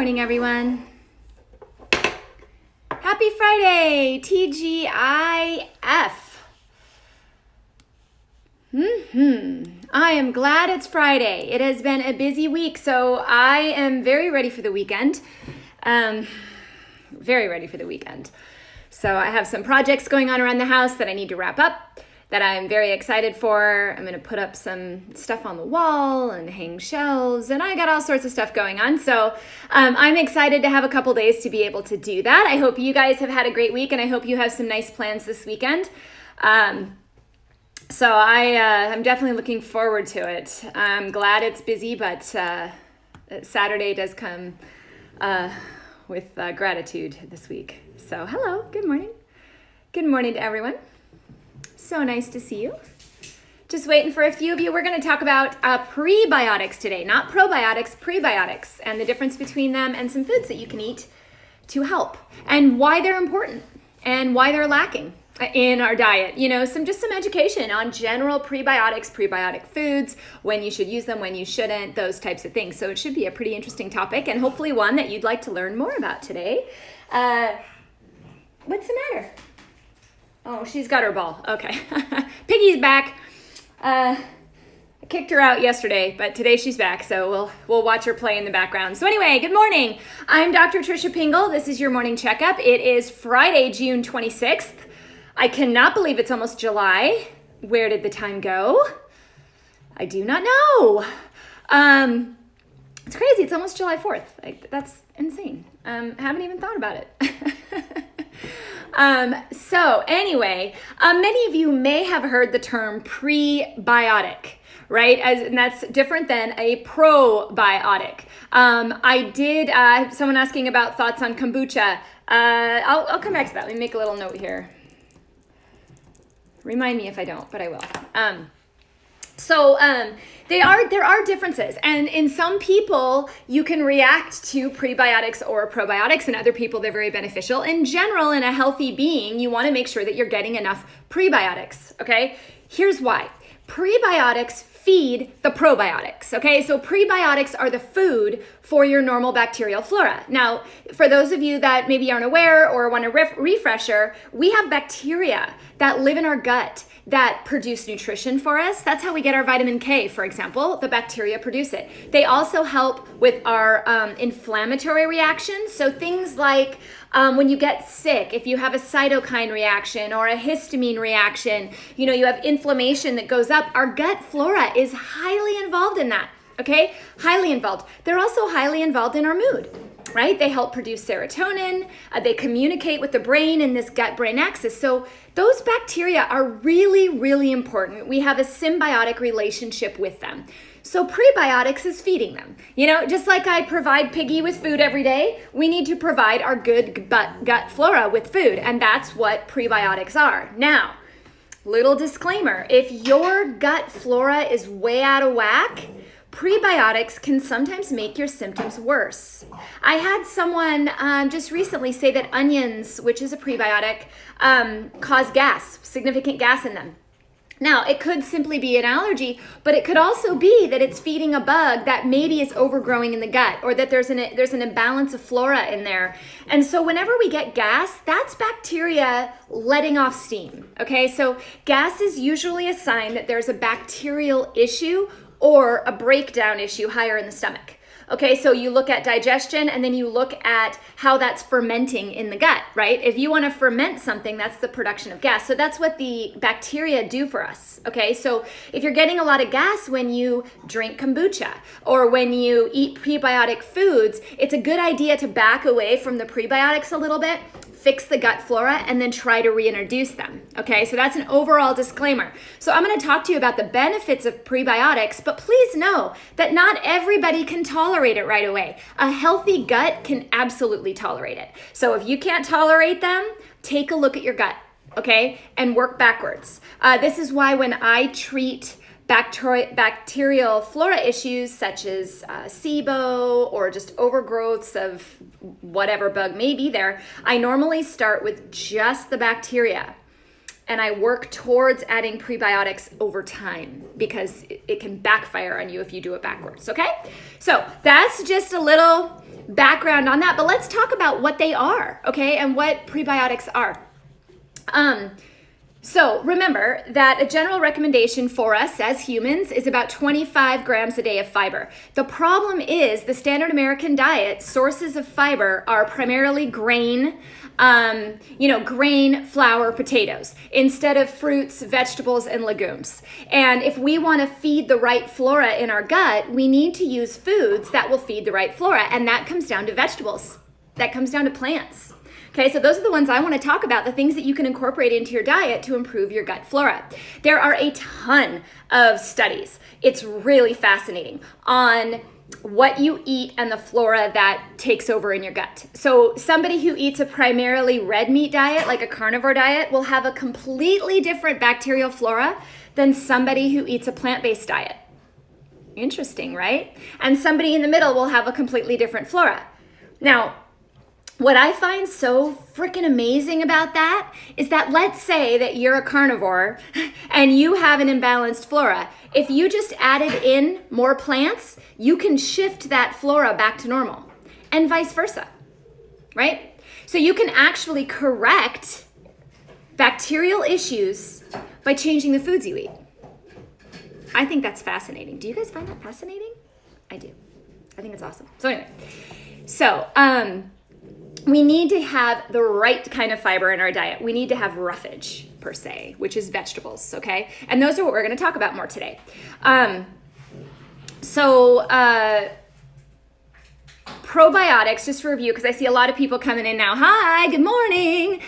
morning, everyone. Happy Friday, TGIF. I am glad it's Friday. It has been a busy week, so I am very ready for the weekend. Very ready for the weekend. So I have some projects going on around the house that I need to wrap up that I'm very excited for. I'm going to put up some stuff on the wall and hang shelves, and I got all sorts of stuff going on. So I'm excited to have a couple days to be able to do that. I hope you guys have had a great week, and I hope you have some nice plans this weekend. So I'm definitely looking forward to it. I'm glad it's busy, but Saturday does come with gratitude this week. So hello, good morning. Good morning to everyone. So nice to see you. Just waiting for a few of you. We're going to talk about prebiotics today, not probiotics, prebiotics, and the difference between them and some foods that you can eat to help, and why they're important and why they're lacking in our diet. You know, some education on general prebiotics, prebiotic foods, when you should use them, when you shouldn't, those types of things. So it should be a pretty interesting topic, and hopefully one that you'd like to learn more about today. What's the matter? Oh, she's got her ball. Okay. Piggy's back. I kicked her out yesterday, but today she's back, so we'll watch her play in the background. So anyway, good morning. I'm Dr. Tricia Pingel. This is your morning checkup. It is Friday, June 26th. I cannot believe it's almost July. Where did the time go? I do not know. It's crazy. It's almost July 4th. That's insane. Haven't even thought about it. So anyway, many of you may have heard the term prebiotic, right? And that's different than a probiotic. I did, someone asking about thoughts on kombucha. I'll come back to that. Let me make a little note here. Remind me if I don't, but I will. There are differences, and in some people you can react to prebiotics or probiotics, and other people they're very beneficial. In general, in a healthy being, you want to make sure that you're getting enough prebiotics, okay? Here's why. Prebiotics feed the probiotics, okay? So prebiotics are the food for your normal bacterial flora. Now, for those of you that maybe aren't aware or want a refresher, we have bacteria that live in our gut that produce nutrition for us. That's how we get our vitamin K, for example. The bacteria produce it. They also help with our inflammatory reactions. So things like when you get sick, if you have a cytokine reaction or a histamine reaction, you know, you have inflammation that goes up, our gut flora is highly involved in that, okay? Highly involved. They're also highly involved in our mood, right? They help produce serotonin. They communicate with the brain in this gut-brain axis. So those bacteria are really, really important. We have a symbiotic relationship with them. So prebiotics is feeding them. You know, just like I provide Piggy with food every day, we need to provide our good gut flora with food, and that's what prebiotics are. Now, little disclaimer, if your gut flora is way out of whack, prebiotics can sometimes make your symptoms worse. I had someone just recently say that onions, which is a prebiotic, cause gas, significant gas in them. Now, it could simply be an allergy, but it could also be that it's feeding a bug that maybe is overgrowing in the gut, or that there's an imbalance of flora in there. And so whenever we get gas, that's bacteria letting off steam, okay? So gas is usually a sign that there's a bacterial issue or a breakdown issue higher in the stomach. Okay, so you look at digestion, and then you look at how that's fermenting in the gut, right? If you want to ferment something, that's the production of gas. So that's what the bacteria do for us, okay? So if you're getting a lot of gas when you drink kombucha or when you eat prebiotic foods, it's a good idea to back away from the prebiotics a little bit, fix the gut flora, and then try to reintroduce them, okay? So that's an overall disclaimer. So I'm gonna talk to you about the benefits of prebiotics, but please know that not everybody can tolerate it right away. A healthy gut can absolutely tolerate it. So if you can't tolerate them, take a look at your gut, okay? And work backwards. This is why when I treat bacterial flora issues such as SIBO or just overgrowths of whatever bug may be there, I normally start with just the bacteria. and I work towards adding prebiotics over time because it can backfire on you if you do it backwards, okay? So that's just a little background on that, but let's talk about what they are, okay, and what prebiotics are. So remember that a general recommendation for us as humans is about 25 grams a day of fiber. The problem is the standard American diet sources of fiber are primarily grain, grain, flour, potatoes, instead of fruits, vegetables, and legumes. And if we want to feed the right flora in our gut, we need to use foods that will feed the right flora. And that comes down to vegetables. That comes down to plants. Okay, so those are the ones I want to talk about, the things that you can incorporate into your diet to improve your gut flora. There are a ton of studies. It's really fascinating on what you eat and the flora that takes over in your gut. So somebody who eats a primarily red meat diet, like a carnivore diet, will have a completely different bacterial flora than somebody who eats a plant-based diet. Interesting, right? And somebody in the middle will have a completely different flora. Now, what I find so freaking amazing about that is that let's say that you're a carnivore and you have an imbalanced flora. If you just added in more plants, you can shift that flora back to normal and vice versa, right? So you can actually correct bacterial issues by changing the foods you eat. I think that's fascinating. Do you guys find that fascinating? I do. I think it's awesome. So anyway, we need to have the right kind of fiber in our diet. We need to have roughage, per se, which is vegetables, okay? And those are what we're going to talk about more today. Probiotics, just for review, because I see a lot of people coming in now. Hi, good morning.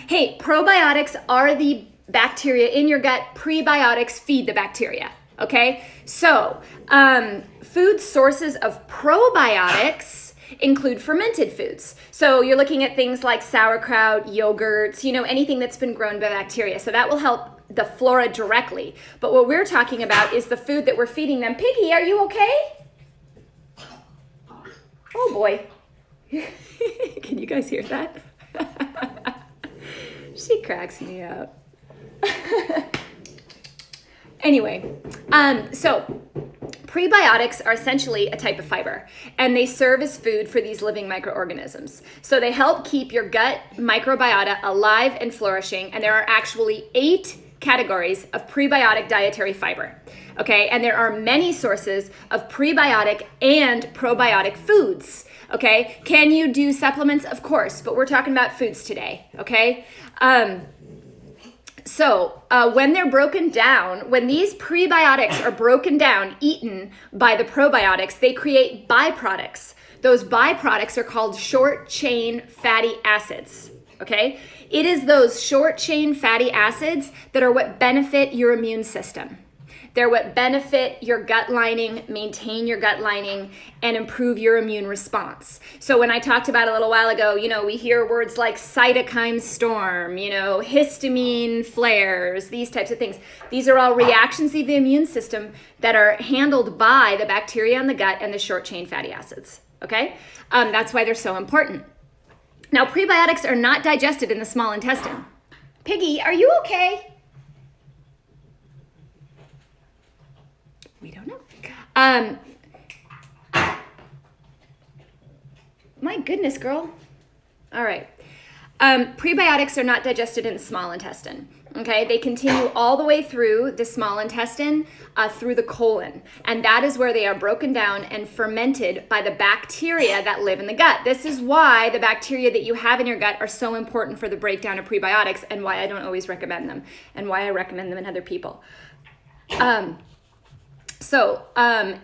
Hey, probiotics are the bacteria in your gut. Prebiotics feed the bacteria, okay? So, food sources of probiotics include fermented foods. So you're looking at things like sauerkraut, yogurts, anything that's been grown by bacteria. So that will help the flora directly. But what we're talking about is the food that we're feeding them. Piggy, are you okay? Oh boy. Can you guys hear that? She cracks me up. Anyway, so prebiotics are essentially a type of fiber, and they serve as food for these living microorganisms. So they help keep your gut microbiota alive and flourishing, and there are actually 8 categories of prebiotic dietary fiber, okay? And there are many sources of prebiotic and probiotic foods, okay? Can you do supplements? Of course, but we're talking about foods today, okay? When they're broken down, when these prebiotics are broken down, eaten by the probiotics, they create byproducts. Those byproducts are called short-chain fatty acids, okay? It is those short-chain fatty acids that are what benefit your immune system. They're what benefit your gut lining, maintain your gut lining, and improve your immune response. So when I talked about a little while ago, we hear words like cytokine storm, histamine flares, these types of things. These are all reactions of the immune system that are handled by the bacteria in the gut and the short-chain fatty acids, okay? That's why they're so important. Now, prebiotics are not digested in the small intestine. Piggy, are you okay? We don't know. My goodness, girl. All right. Prebiotics are not digested in the small intestine. Okay, they continue all the way through the small intestine, through the colon. And that is where they are broken down and fermented by the bacteria that live in the gut. This is why the bacteria that you have in your gut are so important for the breakdown of prebiotics, and why I don't always recommend them, and why I recommend them in other people.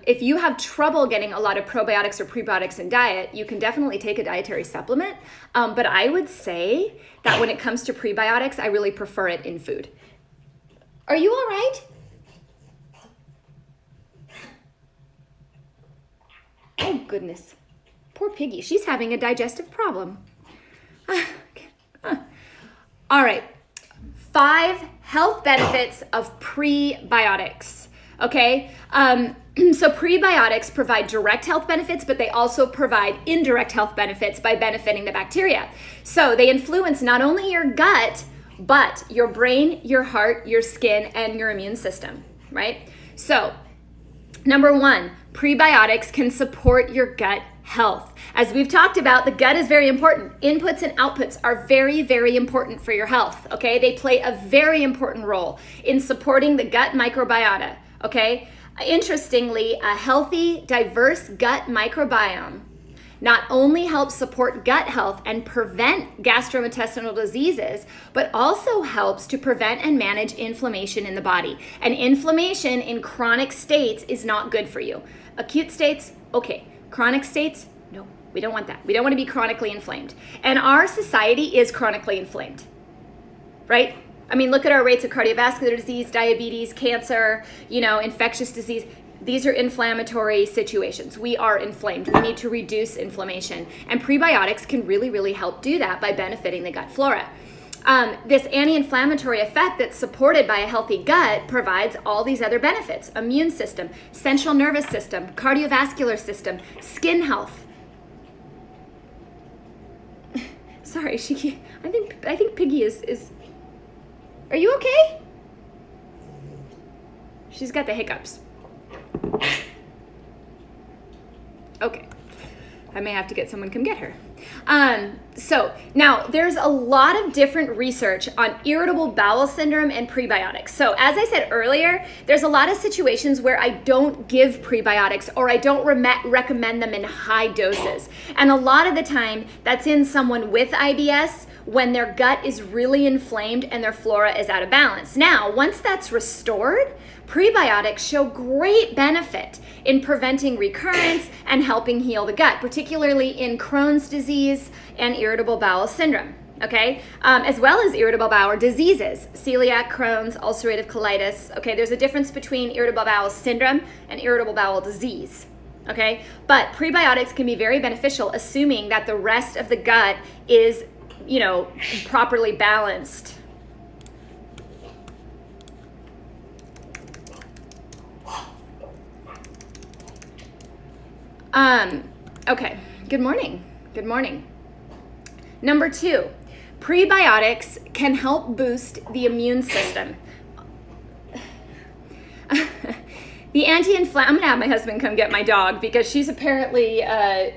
If you have trouble getting a lot of probiotics or prebiotics in diet, you can definitely take a dietary supplement. But I would say that when it comes to prebiotics, I really prefer it in food. Are you all right? Oh, goodness. Poor Piggy. She's having a digestive problem. All right. 5 health benefits of prebiotics. Okay, so prebiotics provide direct health benefits, but they also provide indirect health benefits by benefiting the bacteria. So they influence not only your gut, but your brain, your heart, your skin, and your immune system, right? So, number one, prebiotics can support your gut health. As we've talked about, the gut is very important. Inputs and outputs are very, very important for your health, okay? They play a very important role in supporting the gut microbiota, okay? Interestingly, a healthy, diverse gut microbiome not only helps support gut health and prevent gastrointestinal diseases, but also helps to prevent and manage inflammation in the body. And inflammation in chronic states is not good for you. Acute states, okay. Chronic states, no, we don't want that. We don't want to be chronically inflamed. And our society is chronically inflamed, right? I mean, look at our rates of cardiovascular disease, diabetes, cancer, infectious disease. These are inflammatory situations. We are inflamed. We need to reduce inflammation. And prebiotics can really, really help do that by benefiting the gut flora. This anti-inflammatory effect that's supported by a healthy gut provides all these other benefits: immune system, central nervous system, cardiovascular system, skin health. Sorry, I think Piggy is. Are you okay? She's got the hiccups. Okay, I may have to get someone come get her. So now there's a lot of different research on irritable bowel syndrome and prebiotics. So as I said earlier, there's a lot of situations where I don't give prebiotics or I don't recommend them in high doses. And a lot of the time that's in someone with IBS when their gut is really inflamed and their flora is out of balance. Now, once that's restored, prebiotics show great benefit in preventing recurrence and helping heal the gut, particularly in Crohn's disease and irritable bowel syndrome, okay? As well as irritable bowel diseases, celiac, Crohn's, ulcerative colitis, okay? There's a difference between irritable bowel syndrome and irritable bowel disease, okay? But prebiotics can be very beneficial, assuming that the rest of the gut is, properly balanced. Okay, good morning. Good morning. Number 2, prebiotics can help boost the immune system. The I'm gonna have my husband come get my dog because she's apparently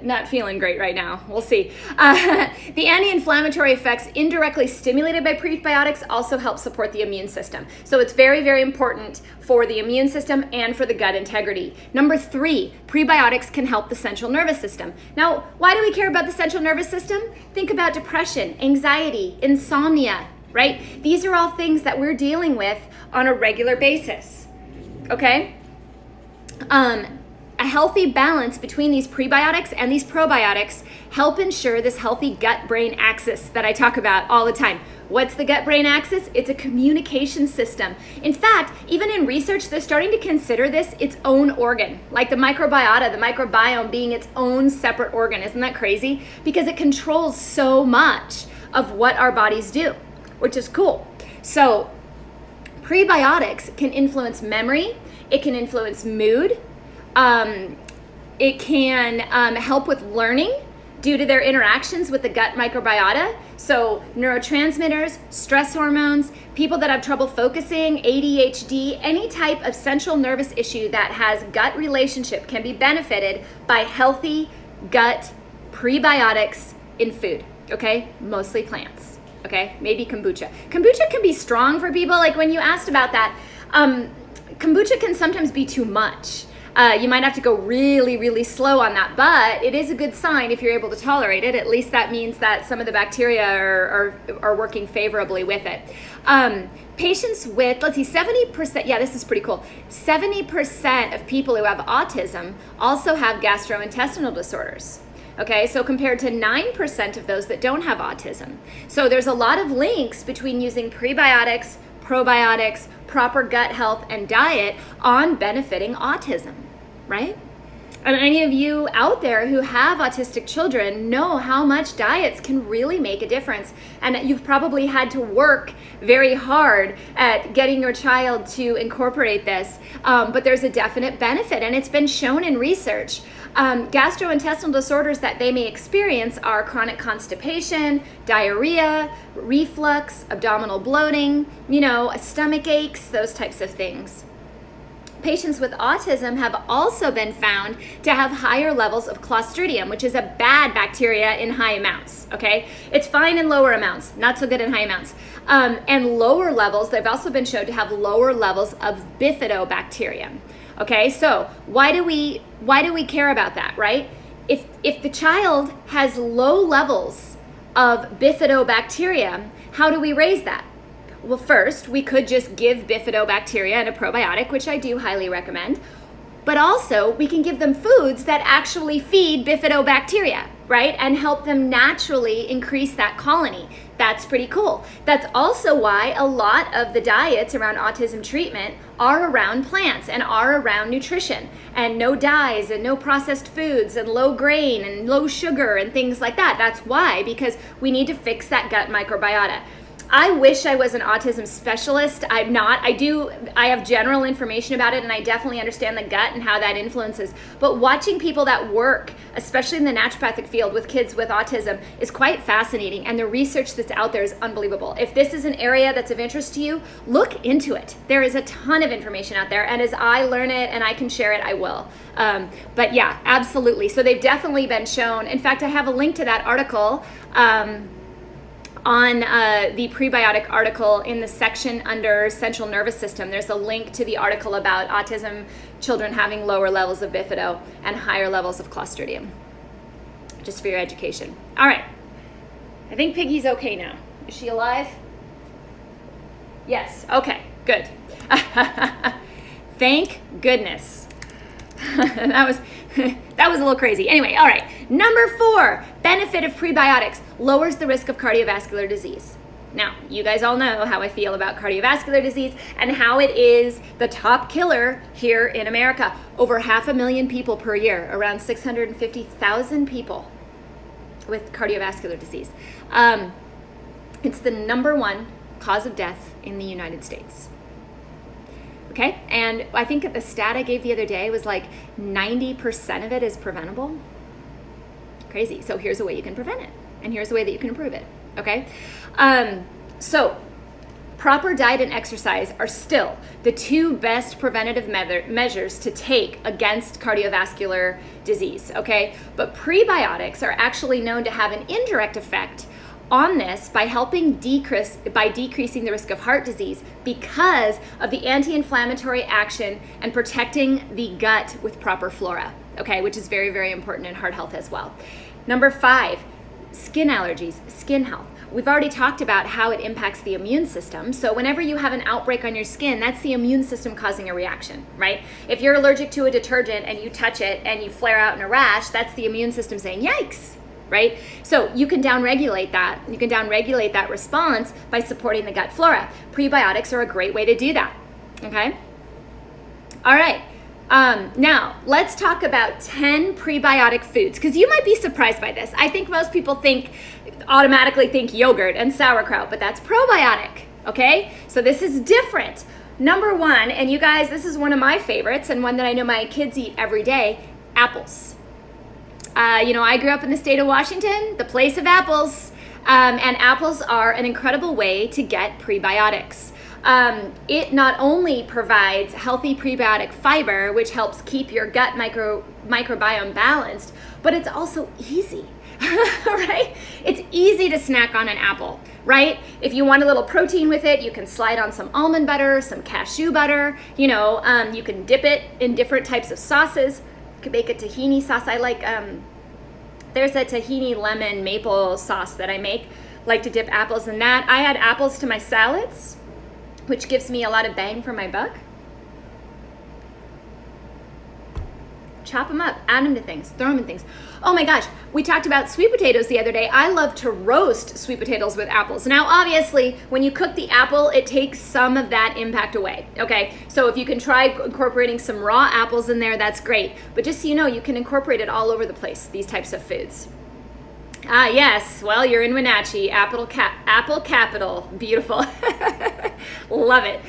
not feeling great right now. We'll see. The anti-inflammatory effects indirectly stimulated by prebiotics also help support the immune system. So it's very, very important for the immune system and for the gut integrity. Number 3, prebiotics can help the central nervous system. Now, why do we care about the central nervous system? Think about depression, anxiety, insomnia, right? These are all things that we're dealing with on a regular basis, okay? A healthy balance between these prebiotics and these probiotics help ensure this healthy gut-brain axis that I talk about all the time. What's the gut-brain axis? It's a communication system. In fact, even in research, they're starting to consider this its own organ, like the microbiota, the microbiome being its own separate organ. Isn't that crazy? Because it controls so much of what our bodies do, which is cool. So prebiotics can influence memory. It can influence mood. It can help with learning due to their interactions with the gut microbiota. So neurotransmitters, stress hormones, people that have trouble focusing, ADHD, any type of central nervous issue that has gut relationship can be benefited by healthy gut prebiotics in food, okay? Mostly plants, okay? Maybe kombucha. Kombucha can be strong for people, like when you asked about that, kombucha can sometimes be too much. You might have to go really, really slow on that, but it is a good sign if you're able to tolerate it. At least that means that some of the bacteria are working favorably with it. Patients with, 70%, yeah, this is pretty cool. 70% of people who have autism also have gastrointestinal disorders. Okay, so compared to 9% of those that don't have autism. So there's a lot of links between using prebiotics, probiotics, proper gut health, and diet on benefiting autism, right? And any of you out there who have autistic children know how much diets can really make a difference. And you've probably had to work very hard at getting your child to incorporate this. But there's a definite benefit, and it's been shown in research. Gastrointestinal disorders that they may experience are chronic constipation, diarrhea, reflux, abdominal bloating, stomach aches, those types of things. Patients with autism have also been found to have higher levels of Clostridium, which is a bad bacteria in high amounts, okay? It's fine in lower amounts, not so good in high amounts. And lower levels, they've also been shown to have lower levels of bifidobacterium, okay? So why do we care about that, right? If the child has low levels of bifidobacterium, how do we raise that? Well, first, we could just give bifidobacteria and a probiotic, which I do highly recommend. But also, we can give them foods that actually feed bifidobacteria, right? And help them naturally increase that colony. That's pretty cool. That's also why a lot of the diets around autism treatment are around plants and are around nutrition and no dyes and no processed foods and low grain and low sugar and things like that. That's why, because we need to fix that gut microbiota. I wish I was an autism specialist. I'm not. I have general information about it, and I definitely understand the gut and how that influences. But watching people that work, especially in the naturopathic field with kids with autism, is quite fascinating, and the research that's out there is unbelievable. If this is an area that's of interest to you, look into it. There is a ton of information out there, and as I learn it and I can share it, I will. But yeah, absolutely. So they've definitely been shown. In fact, I have a link to that article on the prebiotic article in the section under central nervous system. There's a link to the article about autism children having lower levels of bifido and higher levels of Clostridium, just for your education. All right, I think Piggy's okay now. Is she alive? Yes, okay, good. Thank goodness. That was a little crazy. Anyway, all right. Number 4, benefit of prebiotics, lowers the risk of cardiovascular disease. Now, you guys all know how I feel about cardiovascular disease and how it is the top killer here in America. Over 500,000 people per year, around 650,000 people with cardiovascular disease. It's the number 1 cause of death in the United States. Okay, and I think the stat I gave the other day was like 90% of it is preventable. Crazy. So here's a way you can prevent it, and here's a way that you can improve it. Okay, so proper diet and exercise are still the 2 best preventative measures to take against cardiovascular disease. Okay, but prebiotics are actually known to have an indirect effect on this by helping decreasing the risk of heart disease because of the anti-inflammatory action and protecting the gut with proper flora, okay, which is very, very important in heart health as well. Number 5, skin allergies, skin health. We've already talked about how it impacts the immune system. So whenever you have an outbreak on your skin, that's the immune system causing a reaction, right? If you're allergic to a detergent and you touch it and you flare out in a rash, that's the immune system saying, yikes. Right? So you can downregulate that. You can downregulate that response by supporting the gut flora. Prebiotics are a great way to do that. Okay? All right. Now, let's talk about 10 prebiotic foods, because you might be surprised by this. I think most people automatically think yogurt and sauerkraut, but that's probiotic. Okay? So this is different. Number 1, and you guys, this is one of my favorites and one that I know my kids eat every day, apples. I grew up in the state of Washington, the place of apples, and apples are an incredible way to get prebiotics. It not only provides healthy prebiotic fiber, which helps keep your gut microbiome balanced, but it's also easy, right? It's easy to snack on an apple, right? If you want a little protein with it, you can slide on some almond butter, some cashew butter, you can dip it in different types of sauces. You could make a tahini sauce. I like, there's a tahini lemon maple sauce that I make. Like to dip apples in that. I add apples to my salads, which gives me a lot of bang for my buck. Chop them up, add them to things, throw them in things. Oh my gosh, we talked about sweet potatoes the other day. I love to roast sweet potatoes with apples. Now, obviously, when you cook the apple, it takes some of that impact away, okay? So if you can try incorporating some raw apples in there, that's great. But just so you know, you can incorporate it all over the place, these types of foods. Ah, yes, well, you're in Wenatchee, apple capital, beautiful. Love it.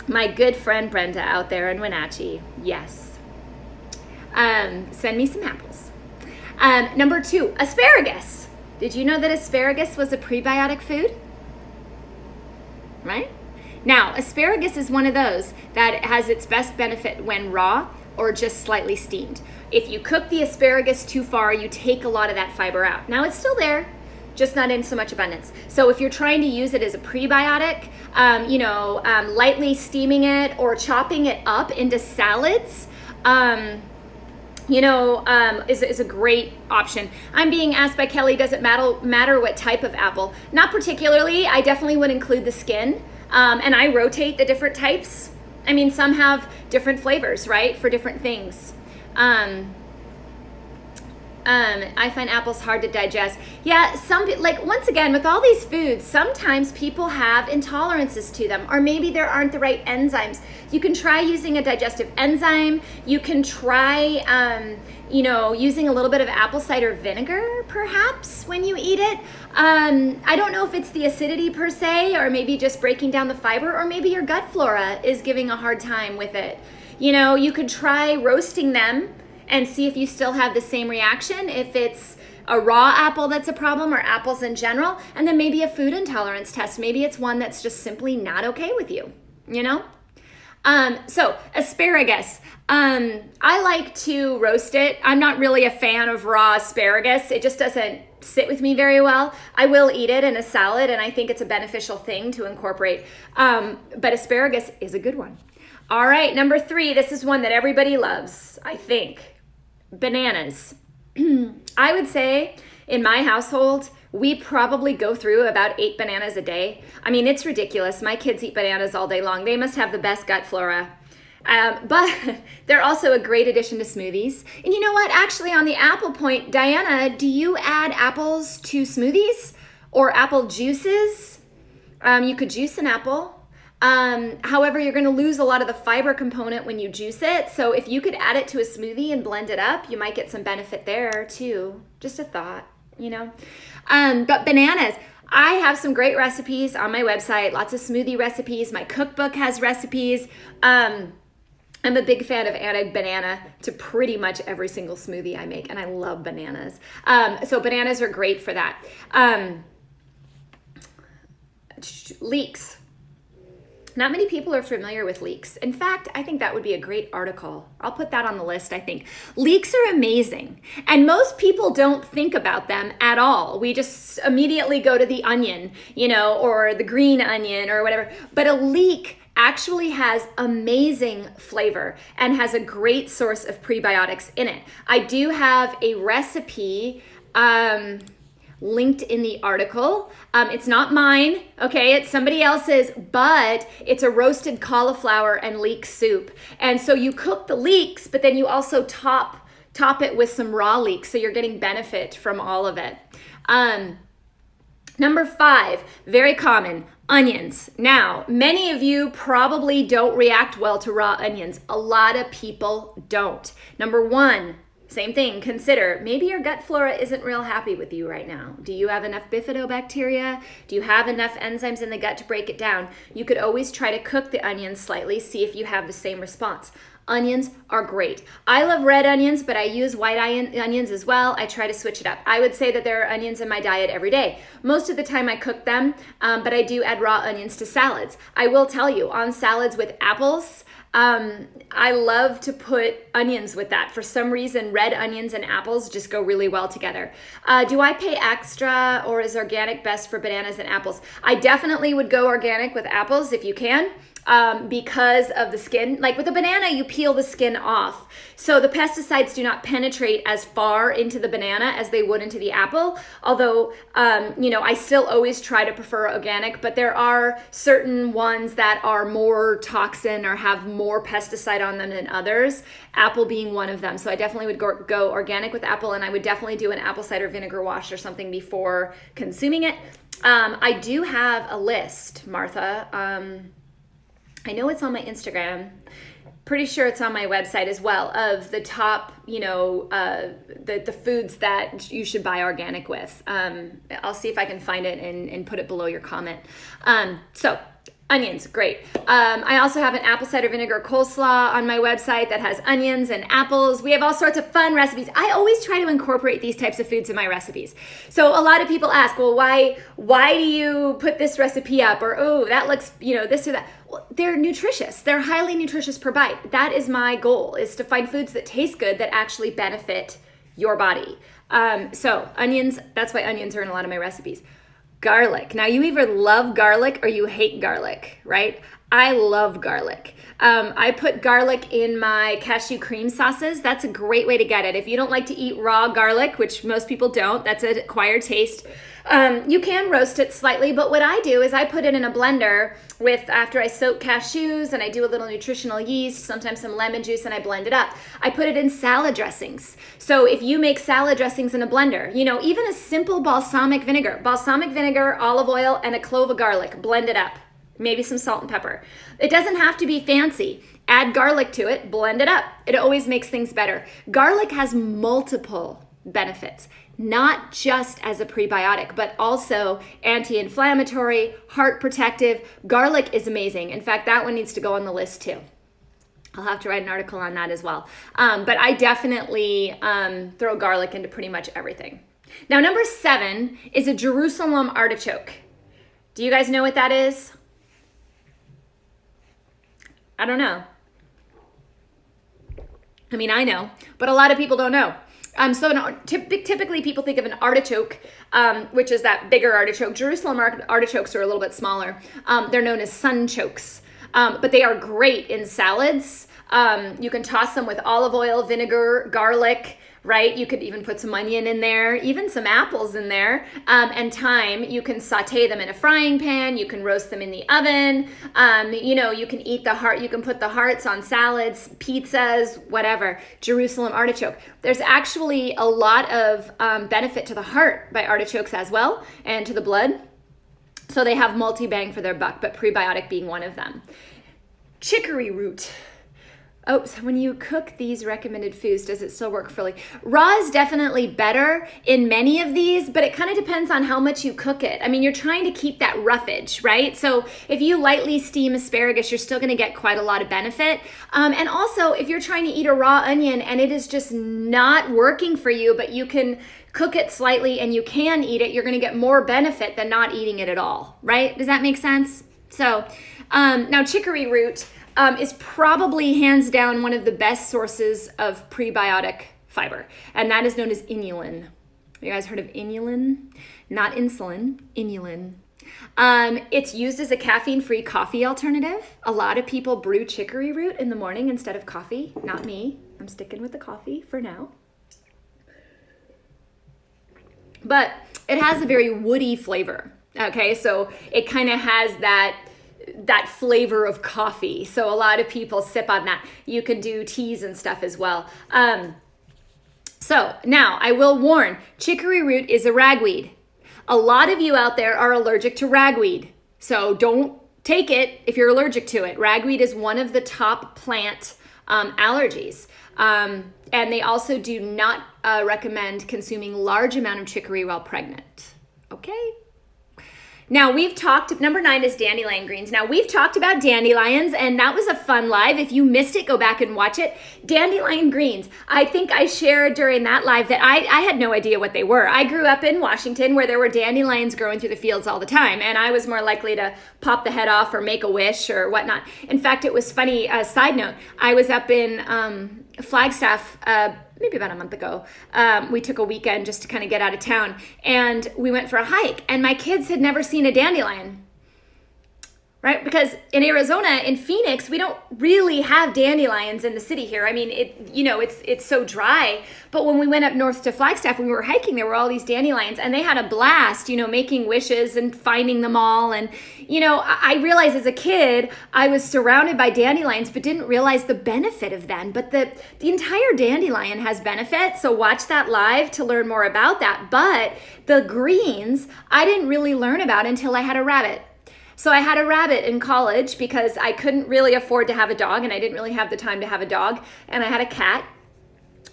My good friend Brenda out there in Wenatchee, yes. Send me some apples. Number 2, asparagus. Did you know that asparagus was a prebiotic food? Right? Now, asparagus is one of those that has its best benefit when raw or just slightly steamed. If you cook the asparagus too far, you take a lot of that fiber out. Now, it's still there, just not in so much abundance. So if you're trying to use it as a prebiotic, lightly steaming it or chopping it up into salads, is a great option. I'm being asked by Kelly, does it matter what type of apple? Not particularly. I definitely would include the skin, and I rotate the different types. I mean, some have different flavors, right, for different things. I find apples hard to digest. Yeah, once again, with all these foods, sometimes people have intolerances to them, or maybe there aren't the right enzymes. You can try using a digestive enzyme. You can try, using a little bit of apple cider vinegar, perhaps, when you eat it. I don't know if it's the acidity per se, or maybe just breaking down the fiber, or maybe your gut flora is giving a hard time with it. You could try roasting them and see if you still have the same reaction, if it's a raw apple that's a problem or apples in general, and then maybe a food intolerance test. Maybe it's one that's just simply not okay with you, So asparagus, I like to roast it. I'm not really a fan of raw asparagus. It just doesn't sit with me very well. I will eat it in a salad, and I think it's a beneficial thing to incorporate. But asparagus is a good one. All right, number 3, this is one that everybody loves, I think. Bananas. I would say in my household, we probably go through about 8 bananas a day. I mean, it's ridiculous. My kids eat bananas all day long. They must have the best gut flora. But they're also a great addition to smoothies. And you know what? Actually, on the apple point, Diana, do you add apples to smoothies or apple juices? You could juice an apple. However, you're going to lose a lot of the fiber component when you juice it. So if you could add it to a smoothie and blend it up, you might get some benefit there too. Just a thought, But bananas, I have some great recipes on my website, lots of smoothie recipes. My cookbook has recipes. I'm a big fan of adding banana to pretty much every single smoothie I make, and I love bananas. So bananas are great for that. Leeks. Not many people are familiar with leeks. In fact, I think that would be a great article. I'll put that on the list, I think. Leeks are amazing, and most people don't think about them at all. We just immediately go to the onion, or the green onion or whatever. But a leek actually has amazing flavor and has a great source of prebiotics in it. I do have a recipe linked in the article. It's not mine, okay? It's somebody else's, but it's a roasted cauliflower and leek soup. And so you cook the leeks, but then you also top it with some raw leeks, so you're getting benefit from all of it. Number 5, very common, onions. Now, many of you probably don't react well to raw onions. A lot of people don't. Number 1, same thing, consider maybe your gut flora isn't real happy with you right now. Do you have enough bifidobacteria? Do you have enough enzymes in the gut to break it down? You could always try to cook the onions slightly, see if you have the same response. Onions are great. I love red onions, but I use white onions as well. I try to switch it up. I would say that there are onions in my diet every day. Most of the time I cook them, but I do add raw onions to salads. I will tell you, on salads with apples, I love to put onions with that. For some reason, red onions and apples just go really well together. Do I pay extra, or is organic best for bananas and apples? I definitely would go organic with apples if you can. because of the skin. Like with a banana, you peel the skin off. So the pesticides do not penetrate as far into the banana as they would into the apple. Although, I still always try to prefer organic, but there are certain ones that are more toxin or have more pesticide on them than others, apple being one of them. So I definitely would go organic with apple, and I would definitely do an apple cider vinegar wash or something before consuming it. I do have a list, Martha. I know it's on my Instagram. Pretty sure it's on my website as well, of the top, the foods that you should buy organic with. I'll see if I can find it and put it below your comment. So onions, great. I also have an apple cider vinegar coleslaw on my website that has onions and apples. We have all sorts of fun recipes. I always try to incorporate these types of foods in my recipes. So a lot of people ask, well, why do you put this recipe up? Or, oh, that looks, this or that. Well, they're nutritious. They're highly nutritious per bite. That is my goal, is to find foods that taste good that actually benefit your body. So onions, that's why onions are in a lot of my recipes. Garlic. Now, you either love garlic or you hate garlic, right? I love garlic. I put garlic in my cashew cream sauces. That's a great way to get it. If you don't like to eat raw garlic, which most people don't, that's an acquired taste. You can roast it slightly, but what I do is I put it in a blender after I soak cashews, and I do a little nutritional yeast, sometimes some lemon juice, and I blend it up. I put it in salad dressings. So if you make salad dressings in a blender, even a simple balsamic vinegar, olive oil, and a clove of garlic, blend it up. Maybe some salt and pepper. It doesn't have to be fancy. Add garlic to it, blend it up. It always makes things better. Garlic has multiple benefits, not just as a prebiotic, but also anti-inflammatory, heart protective. Garlic is amazing. In fact, that one needs to go on the list too. I'll have to write an article on that as well. But I definitely throw garlic into pretty much everything. Now, number 7 is a Jerusalem artichoke. Do you guys know what that is? I don't know. I mean, I know, but a lot of people don't know. Typically people think of an artichoke, which is that bigger artichoke. Jerusalem artichokes are a little bit smaller. They're known as sunchokes, but they are great in salads. You can toss them with olive oil, vinegar, garlic, right? You could even put some onion in there, even some apples in there, and thyme. You can saute them in a frying pan. You can roast them in the oven. You can eat the heart. You can put the hearts on salads, pizzas, whatever. Jerusalem artichoke. There's actually a lot of benefit to the heart by artichokes as well, and to the blood. So they have multi-bang for their buck, but prebiotic being one of them. Chicory root. Oh, so when you cook these recommended foods, does it still work fully? Raw is definitely better in many of these, but it kind of depends on how much you cook it. I mean, you're trying to keep that roughage, right? So if you lightly steam asparagus, you're still going to get quite a lot of benefit. And also, if you're trying to eat a raw onion and it is just not working for you, but you can cook it slightly and you can eat it, you're going to get more benefit than not eating it at all, right? Does that make sense? So now chicory root is probably hands down one of the best sources of prebiotic fiber, and that is known as inulin. You guys heard of inulin? Not insulin, inulin. It's used as a caffeine-free coffee alternative. A lot of people brew chicory root in the morning instead of coffee. Not me. I'm sticking with the coffee for now. But it has a very woody flavor. Okay, so it kind of has that flavor of coffee. So a lot of people sip on that. You can do teas and stuff as well. So now I will warn, chicory root is a ragweed. A lot of you out there are allergic to ragweed. So don't take it if you're allergic to it. Ragweed is one of the top plant allergies. And they also do not recommend consuming large amount of chicory while pregnant. Okay? Now number 9 is dandelion greens. Now we've talked about dandelions, and that was a fun live. If you missed it, go back and watch it. Dandelion greens. I think I shared during that live that I had no idea what they were. I grew up in Washington where there were dandelions growing through the fields all the time, and I was more likely to pop the head off or make a wish or whatnot. In fact, it was funny, side note, I was up in Flagstaff maybe about a month ago. We took a weekend just to kind of get out of town, and we went for a hike, and my kids had never seen a dandelion. right? Because in Arizona, in Phoenix, we don't really have dandelions in the city here. I mean, it's so dry. But when we went up north to Flagstaff, when we were hiking, there were all these dandelions, and they had a blast, making wishes and finding them all. And, I realized as a kid, I was surrounded by dandelions, but didn't realize the benefit of them. But the entire dandelion has benefit. So watch that live to learn more about that. But the greens, I didn't really learn about until I had a rabbit. So I had a rabbit in college because I couldn't really afford to have a dog, and I didn't really have the time to have a dog, and I had a cat.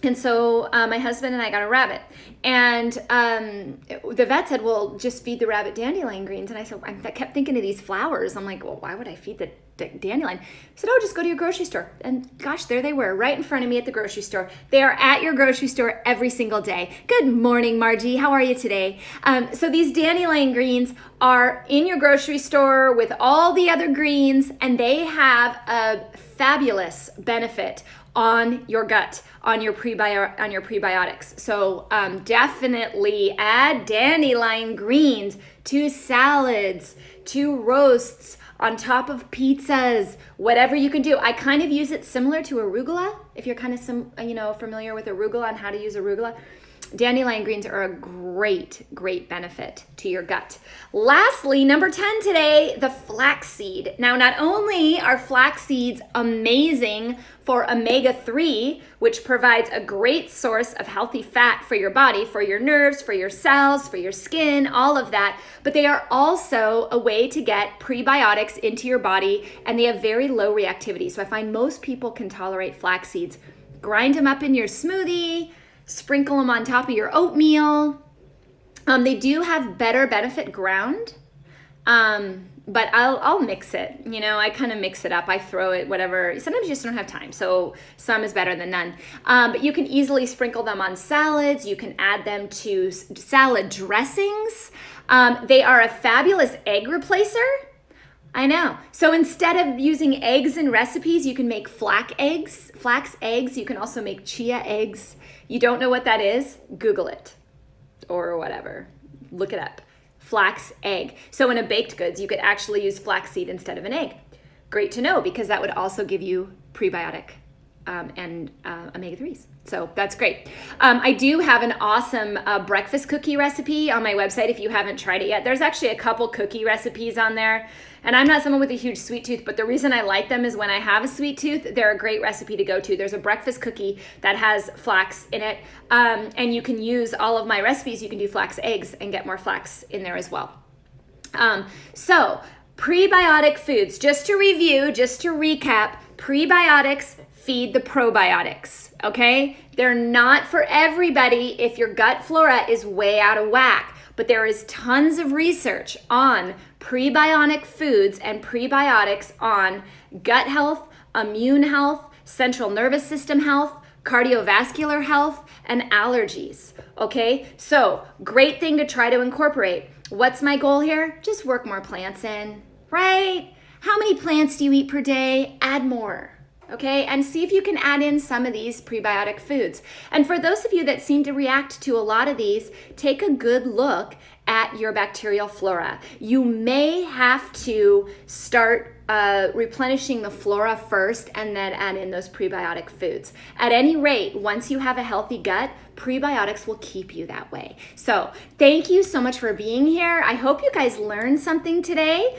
And so my husband and I got a rabbit. And the vet said, well, just feed the rabbit dandelion greens. And I said, I kept thinking of these flowers. I'm like, well, why would I feed the dandelion? He said, oh, just go to your grocery store. And gosh, there they were right in front of me at the grocery store. They are at your grocery store every single day. Good morning, Margie. How are you today? So these dandelion greens are in your grocery store with all the other greens, and they have a fabulous benefit on your gut, on your prebiotics. So definitely add dandelion greens to salads, to roasts, on top of pizzas, whatever you can do. I kind of use it similar to arugula. If you're kind of familiar with arugula and how to use arugula, dandelion greens are a great benefit to your gut. Lastly, number 10 today, the flaxseed. Now, not only are flax seeds amazing for omega-3, which provides a great source of healthy fat for your body, for your nerves, for your cells, for your skin, all of that, but they are also a way to get prebiotics into your body, and they have very low reactivity. So I find most people can tolerate flax seeds. Grind them up in your smoothie, sprinkle them on top of your oatmeal. They do have better benefit ground, but I'll mix it. I kind of mix it up. I throw it, whatever. Sometimes you just don't have time, so some is better than none. But you can easily sprinkle them on salads. You can add them to salad dressings. They are a fabulous egg replacer. I know. So instead of using eggs in recipes, you can make flax eggs. You can also make chia eggs. You don't know what that is? Google it or whatever. Look it up. Flax egg. So in a baked goods, you could actually use flaxseed instead of an egg. Great to know, because that would also give you prebiotic and omega-3s. So that's great. I do have an awesome breakfast cookie recipe on my website if you haven't tried it yet. There's actually a couple cookie recipes on there. And I'm not someone with a huge sweet tooth, but the reason I like them is when I have a sweet tooth, they're a great recipe to go to. There's a breakfast cookie that has flax in it. And you can use all of my recipes. You can do flax eggs and get more flax in there as well. So prebiotic foods, just to review, just to recap, prebiotics feed the probiotics, okay? They're not for everybody if your gut flora is way out of whack, but there is tons of research on prebiotic foods and prebiotics on gut health, immune health, central nervous system health, cardiovascular health, and allergies, okay? So great thing to try to incorporate. What's my goal here? Just work more plants in, right? How many plants do you eat per day? Add more. Okay, and see if you can add in some of these prebiotic foods. And for those of you that seem to react to a lot of these, take a good look at your bacterial flora. You may have to start replenishing the flora first and then add in those prebiotic foods. At any rate, once you have a healthy gut, prebiotics will keep you that way. So thank you so much for being here. I hope you guys learned something today.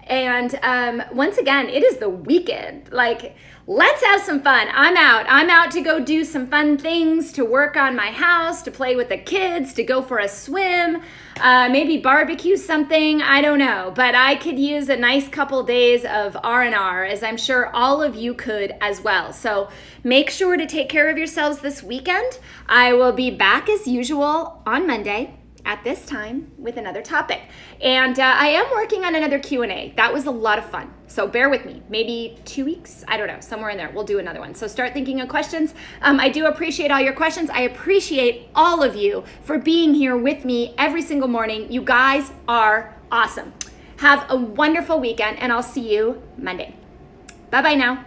And once again, it is the weekend. Like, let's have some fun. I'm out to go do some fun things, to work on my house, to play with the kids, to go for a swim, maybe barbecue something. I don't know, but I could use a nice couple days of R&R, as I'm sure all of you could as well. So make sure to take care of yourselves this weekend. I will be back as usual on Monday at this time with another topic. And I am working on another Q&A. That was a lot of fun. So bear with me. Maybe 2 weeks? I don't know. Somewhere in there. We'll do another one. So start thinking of questions. I do appreciate all your questions. I appreciate all of you for being here with me every single morning. You guys are awesome. Have a wonderful weekend, and I'll see you Monday. Bye-bye now.